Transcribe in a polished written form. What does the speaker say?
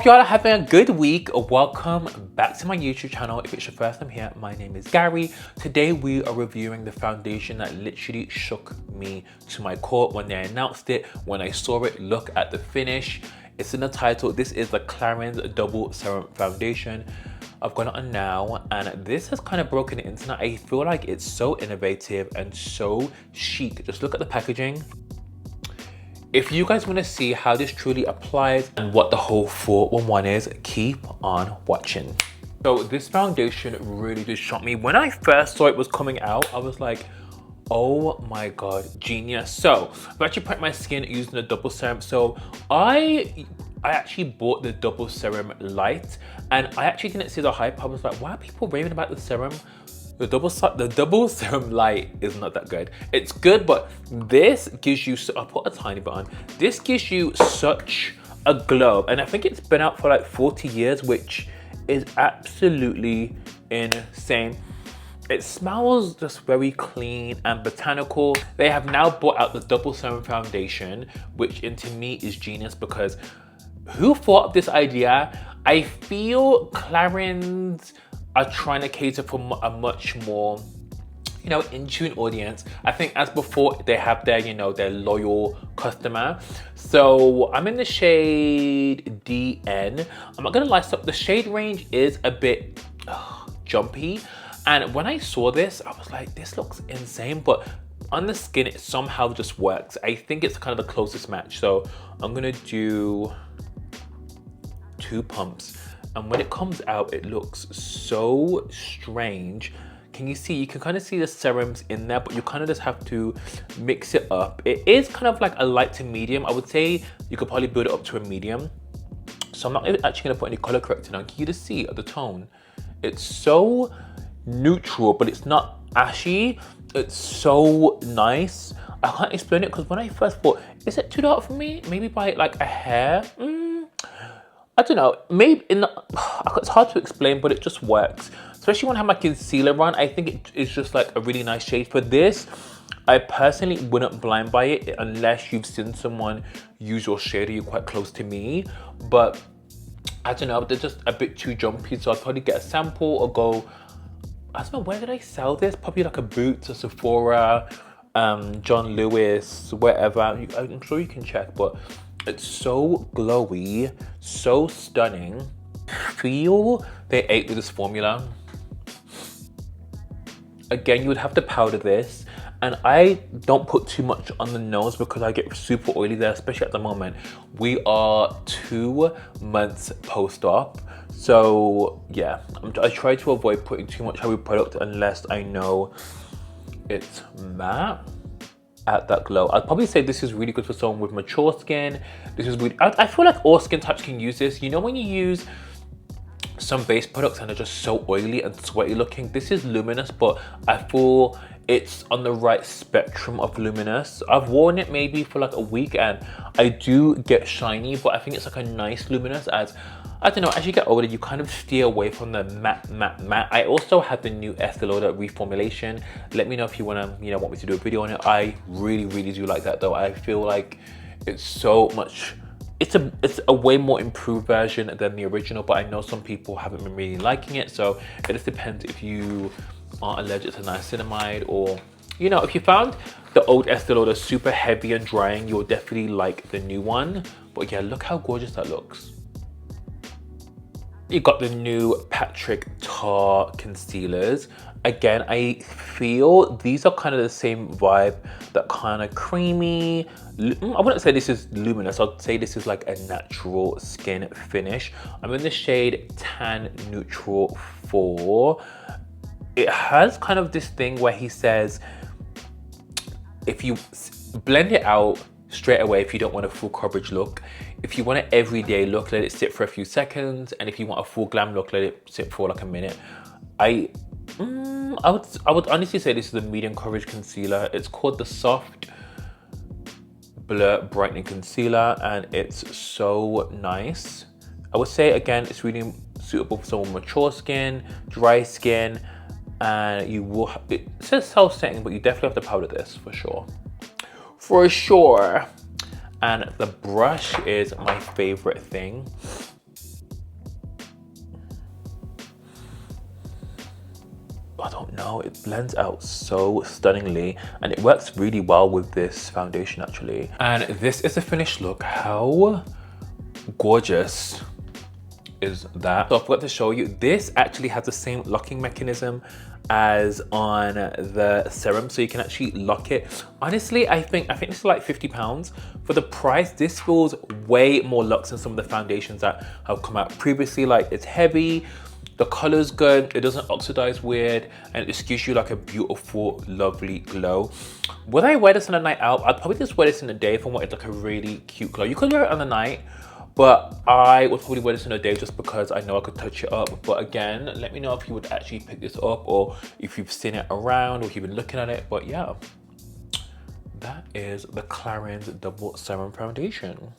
Hope y'all are having a good week. Welcome back to my YouTube channel. If it's your first time here, my name is Gary. Today we are reviewing the foundation that literally shook me to my core when they announced it. When I saw it, look at the finish. It's in the title. This is the Clarins Double Serum Foundation. I've got it on now, and this has kind of broken the internet. I feel like it's so innovative and so chic. Just look at the packaging. If you guys want to see how this truly applies and what the whole 411 is, keep on watching. So this foundation really just shocked me. When I first saw it was coming out, I was like, oh my god, genius. So I've actually prepped my skin using the double serum. So I actually bought the double serum light, and I actually didn't see the hype. I was like, why are people raving about the serum? The double serum light is not that good. It's good, but this gives you, I'll put a tiny bit on. This gives you such a glow. And I think it's been out for like 40 years, which is absolutely insane. It smells just very clean and botanical. They have now brought out the double serum foundation, which to me is genius, because who thought of this idea? I feel Clarins are trying to cater for a much more, in tune audience. I think as before, they have their, their loyal customer. So I'm in the shade DN. I'm not gonna lie, so the shade range is a bit jumpy. And when I saw this, I was like, this looks insane, but on the skin, it somehow just works. I think it's kind of the closest match. So I'm gonna do 2 pumps. And when it comes out, it looks so strange. Can you see? You can kind of see the serums in there, but you kind of just have to mix it up. It is kind of like a light to medium. I would say you could probably build it up to a medium. So I'm not actually going to put any color corrector on. Can you just see the tone? It's so neutral, but it's not ashy. It's so nice. I can't explain it, because when I first thought, is it too dark for me? Maybe by like a hair? I don't know, maybe it's hard to explain, but it just works. Especially when I have my concealer on, I think it is just like a really nice shade. For this, I personally wouldn't blind buy it unless you've seen someone use your shade or you're quite close to me. But I don't know, they're just a bit too jumpy, so I'd probably get a sample or go, I don't know, where did I sell this? Probably like a Boots, a Sephora, John Lewis, wherever. I'm sure you can check, but it's so glowy, so stunning. Feel they ate with this formula. Again, you would have to powder this, and I don't put too much on the nose because I get super oily there, especially at the moment. We are 2 months post-op, so yeah, I try to avoid putting too much heavy product unless I know it's matte. At that glow. I'd probably say this is really good for someone with mature skin. This is really, I feel like all skin types can use this. You know, when you use some base products and they're just so oily and sweaty looking, this is luminous, but I feel it's on the right spectrum of luminous. I've worn it maybe for like a week and I do get shiny, but I think it's like a nice luminous. As I don't know, as you get older, you kind of steer away from the matte. I also have the new Estee Lauder reformulation. Let me know if you want to, want me to do a video on it. I really do like that though. I feel like it's so much, it's a way more improved version than the original, but I know some people haven't been really liking it. So it just depends if you aren't allergic to niacinamide, or, if you found the old Estee Lauder super heavy and drying, you'll definitely like the new one. But yeah, look how gorgeous that looks. You got the new Patrick Tar concealers. Again, I feel these are kind of the same vibe, that kind of creamy. I wouldn't say this is luminous. I'd say this is like a natural skin finish. I'm in the shade Tan Neutral 4. It has kind of this thing where he says, if you blend it out straight away, if you don't want a full coverage look, if you want an everyday look, let it sit for a few seconds, and if you want a full glam look, let it sit for like a minute. I would honestly say this is a medium coverage concealer. It's called the Soft Blur Brightening Concealer, and it's so nice. I would say again, it's really suitable for someone with mature skin, dry skin, and you will. It says self-setting, but you definitely have to powder this for sure. For sure. And the brush is my favorite thing. I don't know, it blends out so stunningly and it works really well with this foundation actually. And this is the finished look. How gorgeous is that? So I forgot to show you, this actually has the same locking mechanism as on the serum, so you can actually lock it. Honestly, I think this is like £50 for the price. This feels way more luxe than some of the foundations that have come out previously. Like, it's heavy, the color's good, it doesn't oxidize weird, and it just gives you like a beautiful, lovely glow. Would I wear this on a night out? I'd probably just wear this in the day if I wanted like a really cute glow. You could wear it on the night, but I would probably wear this in a day just because I know I could touch it up. But again, let me know if you would actually pick this up or if you've seen it around or if you've been looking at it. But yeah, that is the Clarins Double Serum Foundation.